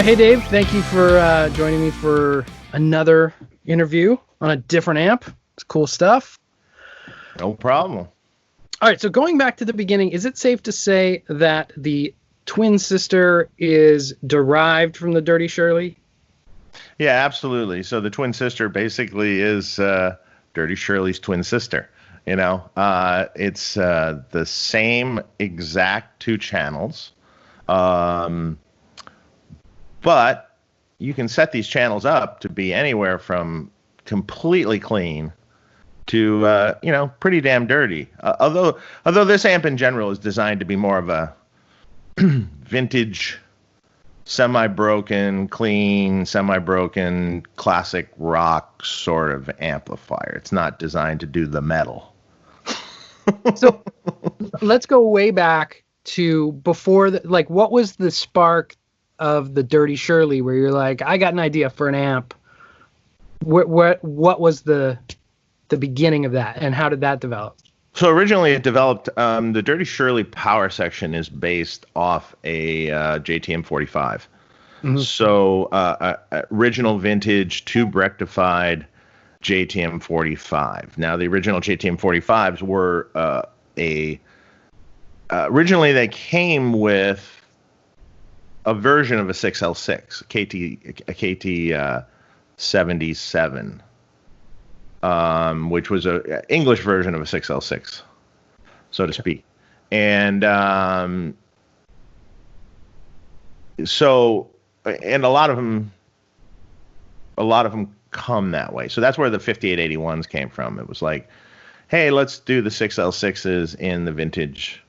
Hey, Dave. Thank you for joining me for another interview on a different amp. It's cool stuff. No problem. All right. So going back to the beginning, is it safe to say that the twin sister is derived from the Dirty Shirley? Yeah, absolutely. So the twin sister basically is Dirty Shirley's twin sister. It's the same exact two channels. But you can set these channels up to be anywhere from completely clean to, pretty damn dirty. Although this amp in general is designed to be more of a vintage, semi-broken, clean, semi-broken, classic rock sort of amplifier. It's not designed to do the metal. So let's go way back to before, what was the spark of the Dirty Shirley where you're like, I got an idea for an amp? What was the beginning of that, and how did that develop? So originally it developed, the Dirty Shirley power section is based off a JTM 45. Mm-hmm. So original vintage tube rectified JTM 45. Now the original JTM 45s were originally they came with a version of a 6L6, a KT 77, which was a English version of a 6L6, so to speak. And and a lot of them come that way. So that's where the 5881s came from. It was like, hey, let's do the 6L6s in the vintage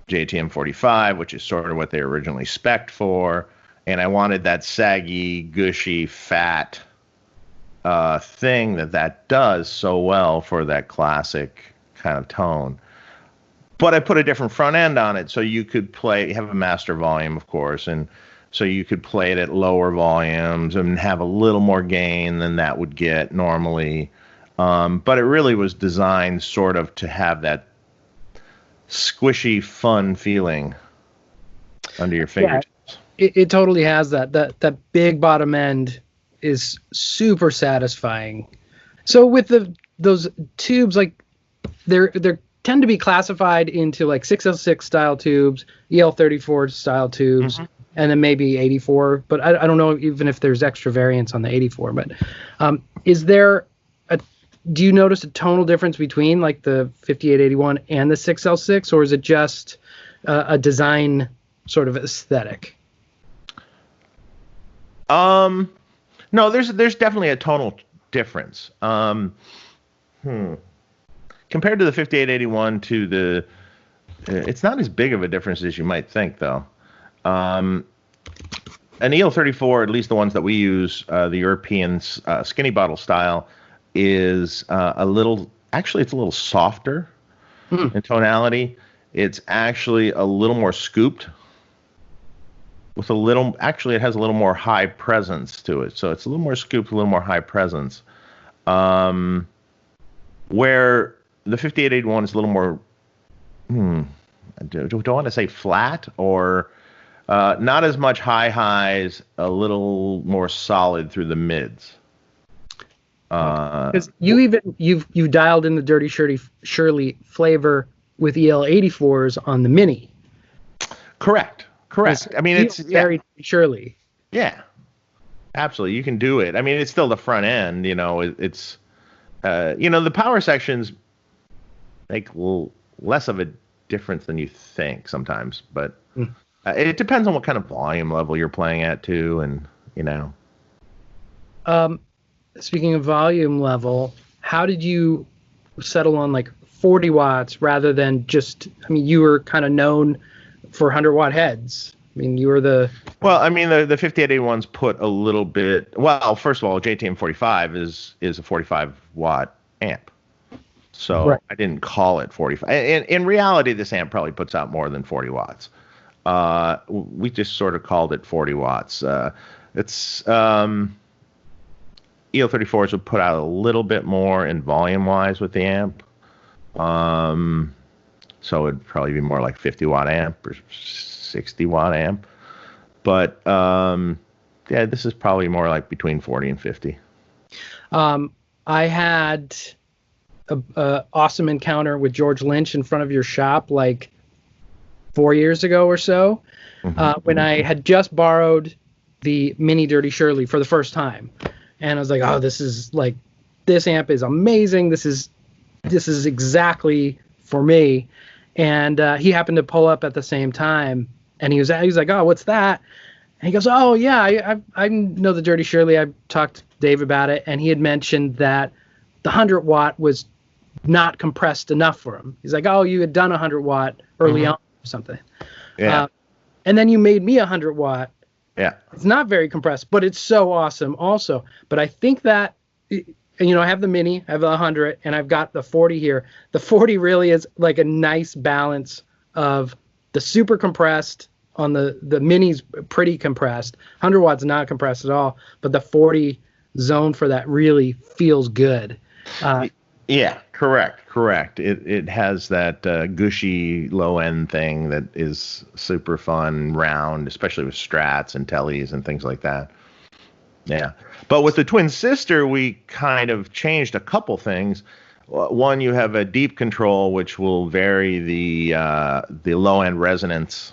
JTM 45, which is sort of what they originally spec'd for, and I wanted that saggy, gushy, fat thing that does so well for that classic kind of tone. But I put a different front end on it, so you could have a master volume, of course, and so you could play it at lower volumes and have a little more gain than that would get normally. But it really was designed sort of to have that squishy, fun feeling under your fingertips. Yeah, it totally has that. That big bottom end is super satisfying. So with those tubes, like they're tend to be classified into like 6L6 style tubes, EL34 style tubes, mm-hmm. and then maybe 84. But I don't know even if there's extra variants on the 84. But do you notice a tonal difference between like the 5881 and the 6L6, or is it just a design sort of aesthetic? No, there's definitely a tonal difference. Compared to the 5881 to the, it's not as big of a difference as you might think, though. An EL34, at least the ones that we use, the European skinny bottle style, is it's a little softer in tonality. It's actually a little more scooped with it has a little more high presence to it. So it's a little more scooped, a little more high presence. Where the 5881 is a little more, don't want to say flat, or not as much high highs, a little more solid through the mids. Because you've dialed in the Dirty Shirley flavor with EL84s on the Mini. Correct. I mean, it's very Shirley. Yeah, absolutely. You can do it. I mean, it's still the front end. It's the power sections make less of a difference than you think sometimes, but it depends on what kind of volume level you're playing at too, and Speaking of volume level, how did you settle on like 40 watts rather than you were kind of known for 100-watt heads. I mean, you were the... Well, I mean, the 5881s put a little bit... Well, first of all, JTM 45 is a 45-watt amp. So right. I didn't call it 45. In reality, this amp probably puts out more than 40 watts. We just sort of called it 40 watts. It's... EL34s would put out a little bit more in volume-wise with the amp. So it'd probably be more like 50-watt amp or 60-watt amp. But yeah, this is probably more like between 40 and 50. I had a awesome encounter with George Lynch in front of your shop like 4 years ago or so, when I had just borrowed the Mini Dirty Shirley for the first time, and I was like, oh, this amp is amazing. This is exactly for me. And he happened to pull up at the same time, and he was like, oh, what's that? And he goes, oh yeah, I know the Dirty Shirley. I talked to Dave about it, and he had mentioned that the 100-watt was not compressed enough for him. He's like, oh, you had done 100-watt early on or something. Yeah. And then you made me a 100-watt. Yeah. It's not very compressed, but it's so awesome also. But I think that, I have the Mini, I have the 100, and I've got the 40 here. The 40 really is like a nice balance of the super compressed on the Mini's pretty compressed. 100 watts not compressed at all, but the 40 zone for that really feels good. Yeah, correct. It has that gushy low end thing that is super fun, round, especially with strats and tellies and things like that. Yeah, but with the Twin Sister, we kind of changed a couple things. One, you have a deep control, which will vary the low end resonance.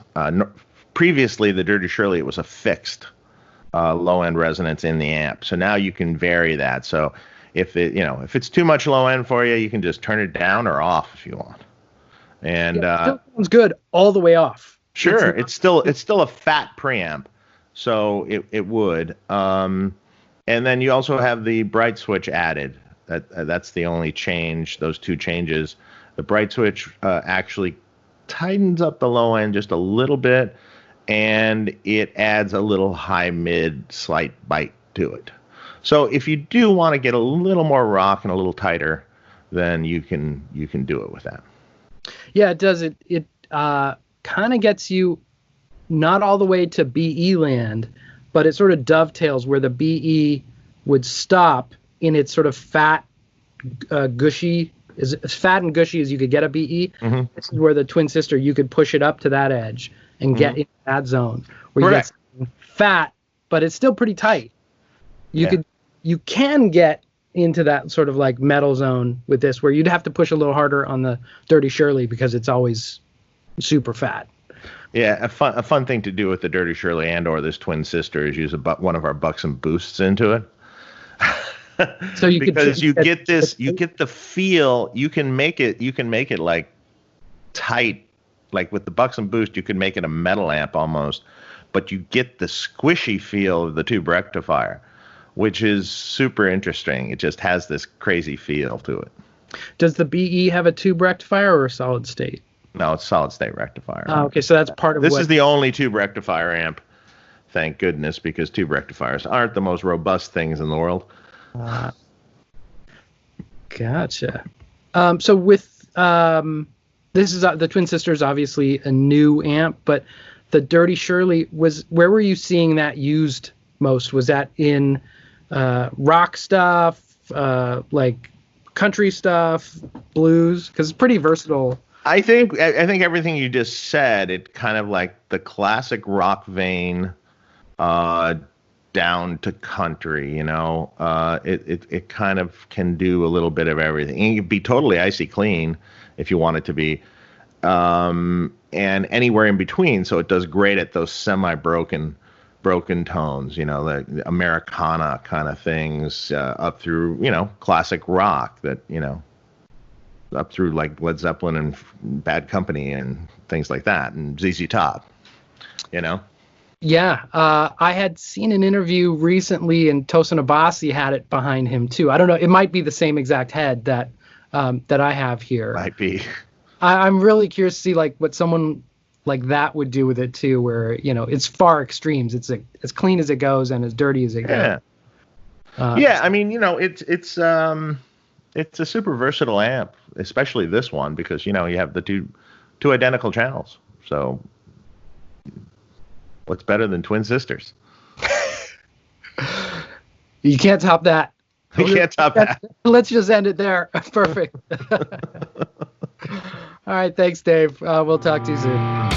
Previously, the Dirty Shirley, it was a fixed low end resonance in the amp. So now you can vary that. So if it's too much low end for you, you can just turn it down or off if you want. And it still sounds good all the way off. Sure, it's still a fat preamp, so it would. And then you also have the bright switch added. That's the only change. Those two changes. The bright switch actually tightens up the low end just a little bit, and it adds a little high mid slight bite to it. So if you do want to get a little more rock and a little tighter, then you can do it with that. Yeah, it does. It kind of gets you not all the way to BE land, but it sort of dovetails where the BE would stop in its sort of fat, gushy, as fat and gushy as you could get a BE. Mm-hmm. This is where the Twin Sister, you could push it up to that edge and get in that zone where Correct. You get fat, but it's still pretty tight. You can get into that sort of like metal zone with this, where you'd have to push a little harder on the Dirty Shirley because it's always super fat. Yeah, a fun thing to do with the Dirty Shirley and or this Twin Sister is use one of our Buxom boosts into it. So you because you get the feel. You can make it like tight, like with the Buxom boost, you can make it a metal amp almost, but you get the squishy feel of the tube rectifier, which is super interesting. It just has this crazy feel to it. Does the BE have a tube rectifier or a solid state? No, it's solid state rectifier. Oh, okay, so that's part of this is the only tube rectifier amp, thank goodness, because tube rectifiers aren't the most robust things in the world. Gotcha. So with this is the Twin Sister is obviously a new amp, but the Dirty Shirley where were you seeing that used most? Was that in rock stuff, like country stuff, blues? Because it's pretty versatile. I think everything you just said, it kind of like the classic rock vein, down to country. It kind of can do a little bit of everything. It can be totally icy clean if you want it to be, and anywhere in between. So it does great at those semi-broken tones, the Americana kind of things, up through, classic rock that, up through like Led Zeppelin and Bad Company and things like that, and ZZ Top, Yeah, I had seen an interview recently, and Tosin Abasi had it behind him too. I don't know, it might be the same exact head that I have here. Might be. I'm really curious to see like what someone like that would do with it too, where it's far extremes. It's as clean as it goes and as dirty as it goes. Yeah, I mean, it's a super versatile amp, especially this one, because you have the two identical channels. So what's better than Twin Sisters? You can't top that. You can't top that. Let's just end it there. Perfect. All right, thanks, Dave. We'll talk to you soon.